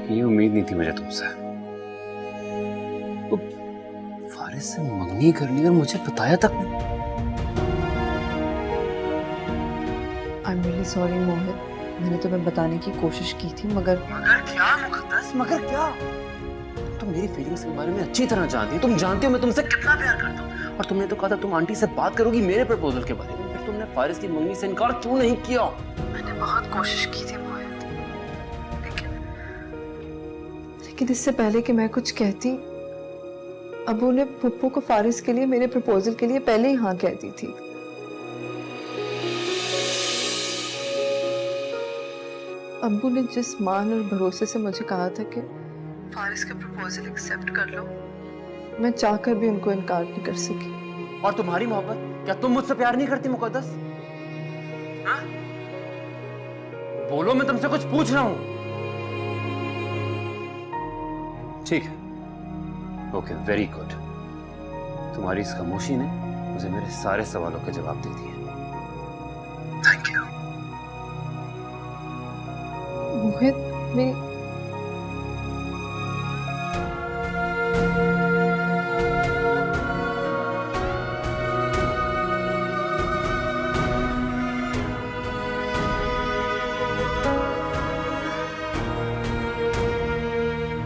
ये उम्मीद नहीं थी मुझे तुमसे। तो फारिस से मंगनी कर ली और मुझे बताया तक नहीं। आई एम रियली सॉरी मोहित, मैंने तुम्हें बताने की कोशिश की थी मगर क्या मुकद्दस, मगर क्या? तुम मेरी फीलिंग्स के बारे में अच्छी तरह जानती हो। तुम जानती हो मैं तुमसे कितना प्यार करता हूँ। और तुमने तो कहा था तुम आंटी से बात करोगी मेरे प्रपोजल के बारे में। फिर तुमने फारिस की मंगनी से इनकार क्यों नहीं किया? मैंने बहुत कोशिश की थी मोहित, लेकिन इससे पहले कि मैं कुछ कहती, अबू ने पुप्पू को फारिस के लिए मेरे प्रपोजल के लिए पहले ही हाँ कह दी थी। अब्बू ने जिस मान और भरोसे से मुझे कहा था कि फारिस का प्रपोजल एक्सेप्ट कर लो, मैं चाहकर भी उनको इनकार नहीं कर सकी। और तुम्हारी मोहब्बत, क्या तुम मुझसे प्यार नहीं करती मुकद्दस? हाँ? बोलो, मैं तुमसे कुछ पूछ रहा हूं। ठीक है, ओके, वेरी गुड। तुम्हारी इस खामोशी ने मुझे मेरे सारे सवालों के जवाब दे दिए। Thank you. मोहित, मेरी